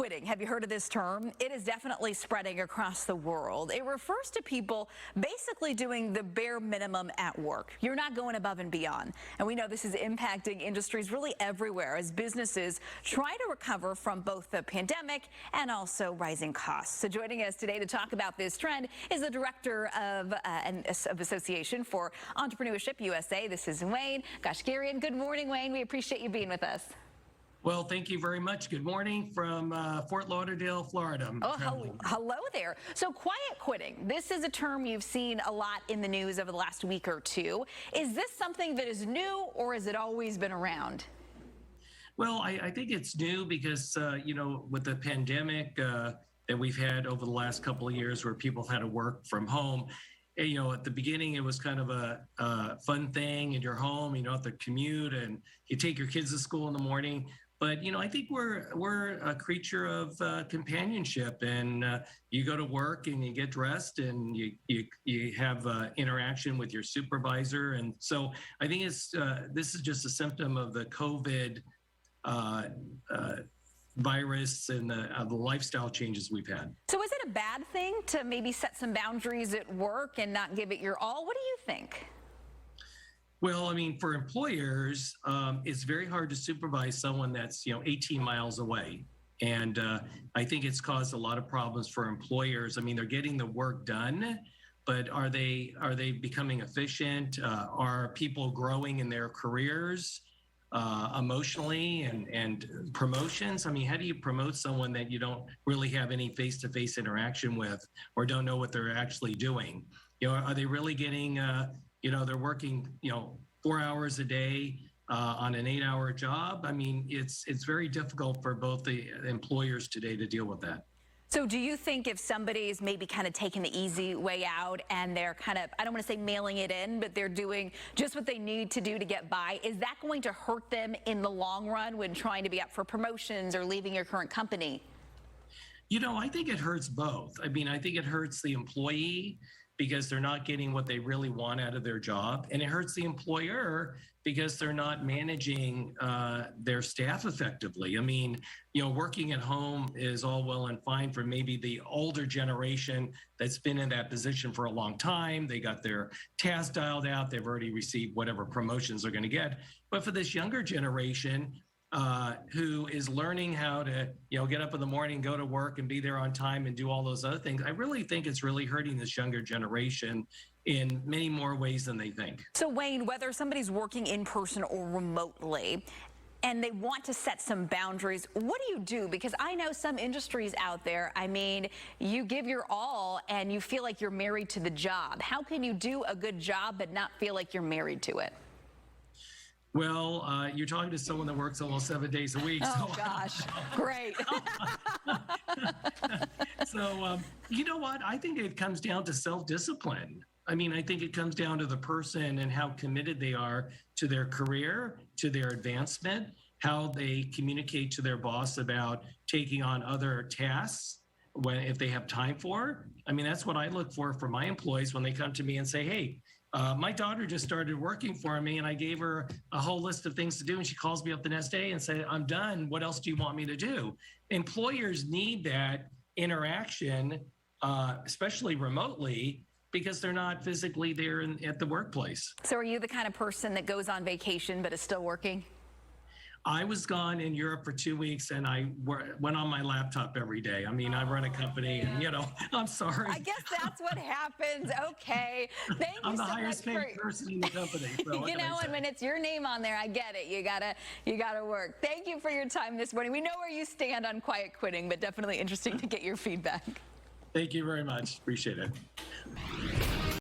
quitting. Have you heard of this term? It is definitely spreading across the world. It refers to people basically doing the bare minimum at work. You're not going above and beyond. And we know this is impacting industries really everywhere as businesses try to recover from both the pandemic and also rising costs. So joining us today to talk about this trend is the director of Association for Entrepreneurship USA. This is Wayne Goshkarian. Good morning, Wayne. We appreciate you being with us. Well, thank you very much. Good morning from Fort Lauderdale, Florida. Hello there. So quiet quitting, this is a term you've seen a lot in the news over the last week or two. Is this something that is new or has it always been around? Well, I think it's new because, you know, with the pandemic that we've had over the last couple of years where people have had to work from home, you know, at the beginning, it was kind of a fun thing in your home. You don't have to commute and you take your kids to school in the morning. But, you know, I think we're a creature of companionship, and you go to work and you get dressed and you have interaction with your supervisor. And so I think this is just a symptom of the COVID virus and the lifestyle changes we've had. So is it a bad thing to maybe set some boundaries at work and not give it your all? What do you think? Well, I mean, for employers, it's very hard to supervise someone that's, you know, 18 miles away. And I think it's caused a lot of problems for employers. I mean, they're getting the work done, but are they becoming efficient? Are people growing in their careers emotionally and promotions? I mean, how do you promote someone that you don't really have any face-to-face interaction with or don't know what they're actually doing? You know, are they really getting you know, they're working, you know, 4 hours a day on an 8-hour job. I mean, it's very difficult for both the employers today to deal with that. So do you think if somebody's maybe kind of taking the easy way out and they're kind of, I don't want to say mailing it in, but they're doing just what they need to do to get by, is that going to hurt them in the long run when trying to be up for promotions or leaving your current company? You know, I think it hurts both. I mean, I think it hurts the employee because they're not getting what they really want out of their job. And it hurts the employer because they're not managing their staff effectively. I mean, you know, working at home is all well and fine for maybe the older generation that's been in that position for a long time. They got their tasks dialed out. They've already received whatever promotions they're going to get. But for this younger generation, who is learning how to, you know, get up in the morning, go to work and be there on time and do all those other things. I really think it's really hurting this younger generation in many more ways than they think. So Wayne, whether somebody's working in person or remotely, and they want to set some boundaries, what do you do? Because I know some industries out there, I mean, you give your all and you feel like you're married to the job. How can you do a good job but not feel like you're married to it? Well, you're talking to someone that works almost 7 days a week. Oh, so. Gosh, great. So, you know what? I think it comes down to self-discipline. I mean, I think it comes down to the person and how committed they are to their career, to their advancement, how they communicate to their boss about taking on other tasks if they have time for. I mean, that's what I look for my employees when they come to me and say, hey, my daughter just started working for me and I gave her a whole list of things to do. And she calls me up the next day and said, I'm done. What else do you want me to do? Employers need that interaction, especially remotely, because they're not physically there at the workplace. So are you the kind of person that goes on vacation but is still working? I was gone in Europe for 2 weeks and I went on my laptop every day. I mean, I run a company and, you know, I'm sorry. I guess that's what happens. Okay. Thank you I'm the so highest paid person in the company. So you know, and when it's your name on there, I get it. You gotta work. Thank you for your time this morning. We know where you stand on quiet quitting, but definitely interesting to get your feedback. Thank you very much. Appreciate it.